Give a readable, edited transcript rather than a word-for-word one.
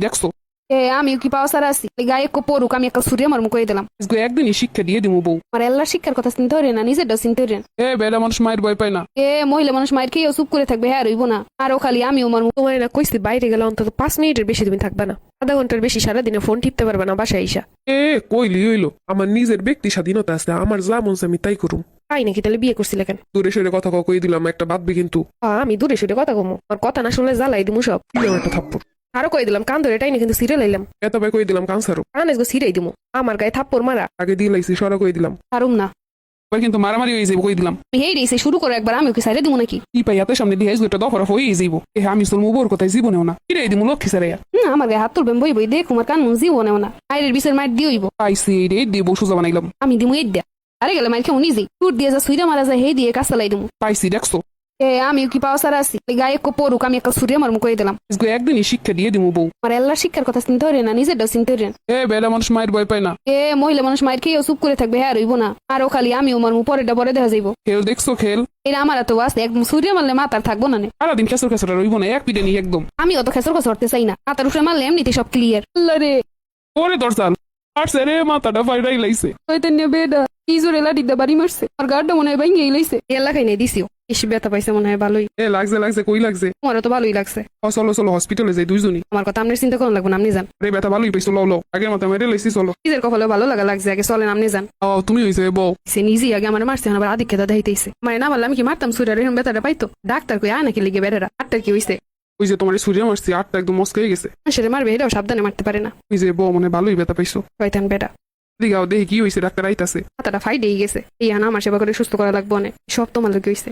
দেখছো আমি কি পাওয়া সারা আছি গায়ে একটু পড়ুক আমি একটা সুরে আমার মুখে দিলাম একদিনই শিক্ষা দিয়ে দিমু বউ। আমার এল্লার শিক্ষার কথা চিন্তা করেন না নিজেরটাও চিন্তা করেন। বেড়া মানুষ মায়ের ভয় পায় না। মহিলা মানুষ মায়ের খেয়েও চুপ করে থাকবে হ্যাঁ রইব না আরো খালি আমিও আমার তোমার না কইছি বাইরে গেলে অন্তত 5 মিনিটের বেশি তুমি থাকবে না, আধা ঘন্টার বেশি সারাদিনে ফোন টিপতে পারবে না বাসায় আইসা। কইলি হইলো, আমার নিজের ব্যক্তি স্বাধীনতা আছে, আমার যা মন চায় আমি তাই করুম। তাই নাকি? তাহলে বিয়ে করছিলে কেন? দূরে সরে কথা কই দিলাম একটা বাদবি কিন্তু। আমি দূরে সরে কথা কমো, আর কথা না শুনলে জ্বালাই দিমু সব। দিলাম একটা থাপ্পড়। আরো কই দিলাম কান ধরে টাইনে কিন্তু সিরিয়াল লাইলাম। এত ভাই কই দিলাম কানসারও কানে গো সিরাই দিমু, আমার গায়ে থাপ্পড় মারা। আগে দিয়ে লাইছি সরা কই দিলাম। পারুম না ভাই কিন্তু মারামারি হয়ে যাবো কই দিলাম। হেই রেসে শুরু করো একবার আমি ওকে সাইডে দিব নাকি? কি পাই হাতের সামনে দিয়ে একটা দফরা হয়ে যাইব। আমি চলমু বোর কথাই জীবনেও না কিরাই দিমু লক্ষ্মী সারাইয়া। আমার গায়ে হাত তুলবেন বই বই দেখ আমার কান মুজিও নেও না আইরের বিষের মাইর দিয়ে হইব পাইছি রে দিয়ে বউ সোজা বানাইলাম। আমি দিমু এই দেয়া আরে গেলে মাইর খেউ নিজেই টুট দিয়ে যা সুইরা মারা যায় হেই দিয়ে কাজ চালাই দিমু। পাইছি দেখছো আমি কি পাওয়া সারা আছি গায়ে একটু পড়ুক আমি একটা সুরে আমার মুখে দিলাম একদিনই শিক্ষা দিয়ে দিমু বউ। আমার এল্লার শিক্ষার কথা চিন্তা করেন না নিজেরটাও চিন্তা করেন। বেড়া মানুষ মায়ের ভয় পায় না। মহিলা মানুষ মায়ের খেয়েও চুপ করে থাকবে হ্যাঁ রইব না আরো খালি আমিও আমার পরেরটা পরে দেখা যাইব। খেল দেখছো খেল। এরা আমার তো আছে একদম সূর্য মারলে মাথার থাকবো না নে। সারাদিন খেসর খেসর রইব না এক পিঠে নিয়ে একদম। আমি অত খেসর খেসর হতে চাই না মাথার উপরে মারলে এমনিতে সব ক্লিয়ার। আল্লাহ রে ওরে দরজাল আরছে রে মাথাটা ফাইরাই লাইছে। চৈতন্য বেডা কি জোরে লাঠি দা বাড়ি মারছে আর গাড়টা মনে হয় ভাঙ্গিয়ে লাইছে। এলা খাই নাই দিছিও, বেশি ব্যথা পাইছে মনে হয় ভালোই। লাগছে লাগছে কই লাগছে। তোমারও তো ভালোই লাগছে। চলো চলো হসপিটালে যাই দুইজনই। আমার কথা আপনার চিন্তা করার লাগবে না আপনি যান। রে ব্যথা ভালোই পাইছো লও আগের মতো মেরে লাইছি চলো। নিজের কপালে ভালো লাগা লাগছে আগে চলেন আপনি যান। তুমি হইছে বউ। সে নিজেই আগে আমার মারছে আবার আধিক্যতা দেখাইতেছে মানে না বললে আমি কি মারতাম সুরের এরকম ব্যথাটা পাইতো ডাক্তার কই আয় নাকি লিগে বেড়ারা আটটার কি হইছে ওই যে তোমার সূর্য মারছি আটটা একদম মস্ক হয়ে গেছে। মানুষের মারবে এটাও সাবধানে মারতে পারে না। ওই যে বউ মানে ভালোই ব্যথা পাইছো। শয়তান বেটা দিগাও দেখি কি হইছে ডাক্তার আইতাছে। মাথাটা ফাইটেই গেছে এই আনা আমার সেবা করে সুস্থ করা লাগবে অনেক সব তোমার লোক হইছে।